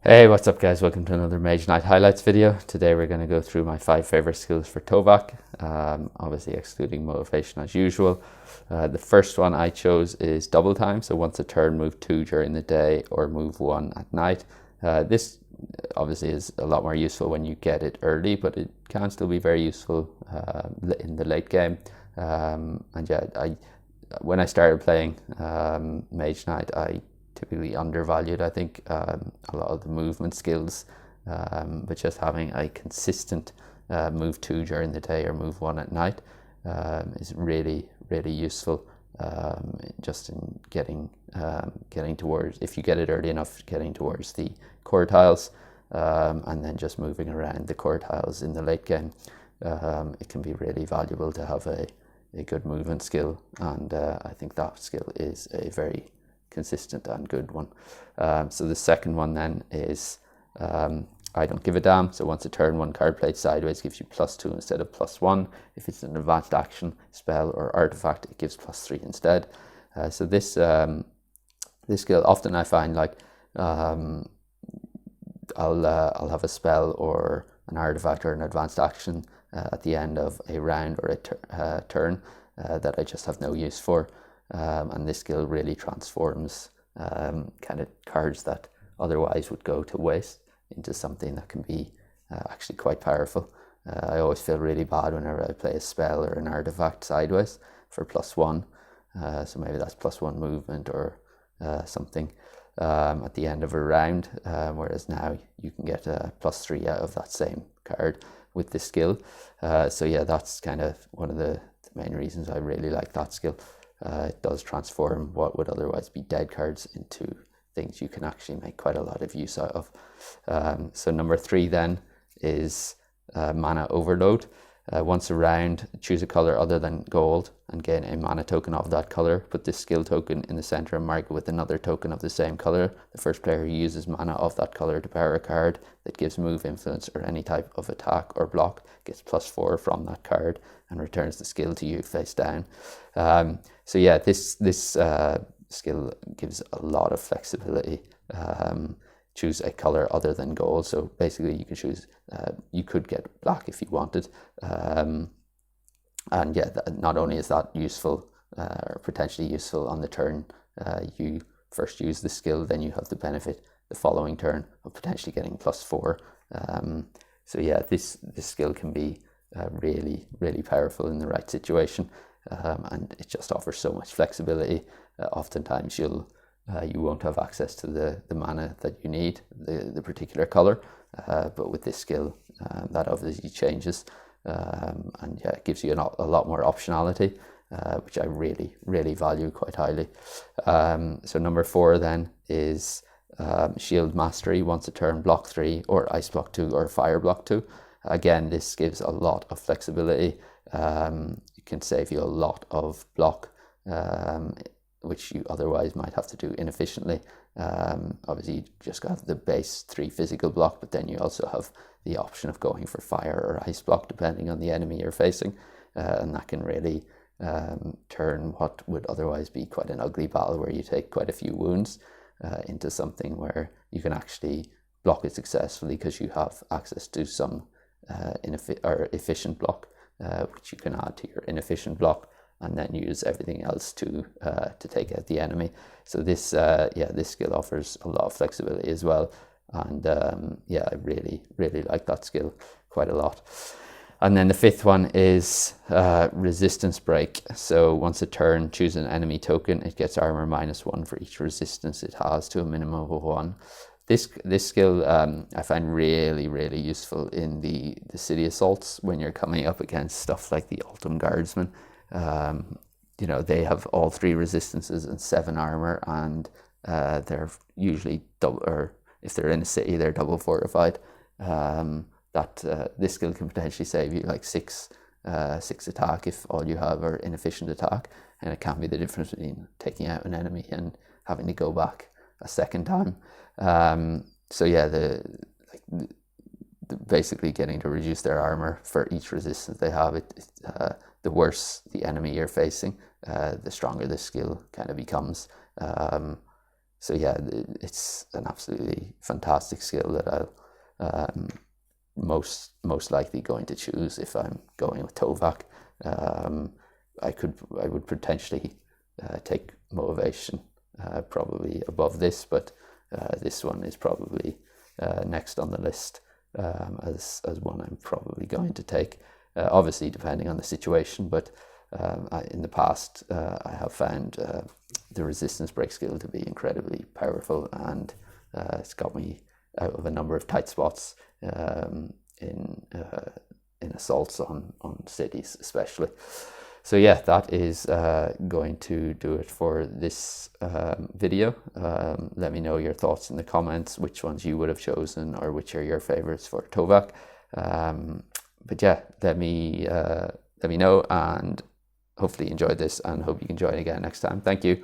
Hey, what's up guys? Welcome to another Mage Knight highlights video. Today we're going to go through my 5 favorite skills for Tovak, obviously excluding motivation as usual. The first one I chose is double time, so once a turn move 2 during the day or move 1 at night. This obviously is a lot more useful when you get it early, but it can still be very useful in the late game. And yeah, when I started playing Mage Knight, I typically undervalued, I think, a lot of the movement skills, but just having a consistent move 2 during the day or move 1 at night is really useful, just in getting towards, if you get it early enough, getting towards the core tiles, and then just moving around the core tiles in the late game. It can be really valuable to have a good movement skill, and I think that skill is a very consistent and good one. So the second one then is I don't give a damn. So once a turn, 1 card played sideways gives you +2 instead of +1. If it's an advanced action, spell, or artifact, it gives +3 instead. So this skill, often I find, like, I'll have a spell or an artifact or an advanced action at the end of a round or a turn that I just have no use for. And this skill really transforms kind of cards that otherwise would go to waste into something that can be actually quite powerful. I always feel really bad whenever I play a spell or an artifact sideways for +1. So maybe that's +1 movement or something at the end of a round, whereas now you can get a +3 out of that same card with this skill. So yeah, that's kind of one of the main reasons I really like that skill. It does transform what would otherwise be dead cards into things you can actually make quite a lot of use out of. So number 3 then is mana overload. Once a round, choose a color other than gold and gain a mana token of that color. Put this skill token in the center and mark it with another token of the same color. The first player who uses mana of that color to power a card that gives move, influence, or any type of attack or block gets +4 from that card and returns the skill to you face down. So yeah, this skill gives a lot of flexibility. Choose a color other than gold. So basically you can choose, you could get black if you wanted. And yeah, not only is that useful, or potentially useful on the turn you first use the skill, then you have the benefit the following turn of potentially getting +4. So yeah, this skill can be really powerful in the right situation, and it just offers so much flexibility. Oftentimes you won't have access to the mana that you need, the particular color, but with this skill that obviously changes, and yeah, it gives you a lot more optionality, which I really value quite highly. So number 4 then is Shield Mastery. Once a turn, block 3 or ice block 2 or fire block 2. Again, this gives a lot of flexibility. It can save you a lot of block, which you otherwise might have to do inefficiently. Obviously, you just got the base 3 physical block, but then you also have the option of going for fire or ice block depending on the enemy you're facing, and that can really turn what would otherwise be quite an ugly battle where you take quite a few wounds into something where you can actually block it successfully because you have access to some efficient block, which you can add to your inefficient block, and then use everything else to take out the enemy. So this this skill offers a lot of flexibility as well, and yeah, I really like that skill quite a lot. And then the 5th one is Resistance Break. So once a turn, choose an enemy token. It gets armor -1 for each resistance it has to a minimum of 1. This skill I find really useful in the city assaults when you're coming up against stuff like the Ultim Guardsmen. You know, they have all 3 resistances and 7 armor, and they're usually double, or if they're in a city, they're double fortified. This skill can potentially save you like 6 attack if all you have are inefficient attack, and it can be the difference between taking out an enemy and having to go back a second time. So yeah, basically getting to reduce their armor for each resistance they have. The worse the enemy you're facing, the stronger the skill kind of becomes. So yeah, it's an absolutely fantastic skill that I'll most likely going to choose if I'm going with Tovak. I would potentially take motivation probably above this, but this one is probably next on the list as one I'm probably going to take. Obviously, depending on the situation, but in the past I have found the resistance break skill to be incredibly powerful, and it's got me out of a number of tight spots in assaults on cities especially. So yeah, that is going to do it for this video. Let me know your thoughts in the comments, which ones you would have chosen or which are your favorites for Tovak. But yeah, let me know, and hopefully you enjoyed this, and hope you can join again next time. Thank you.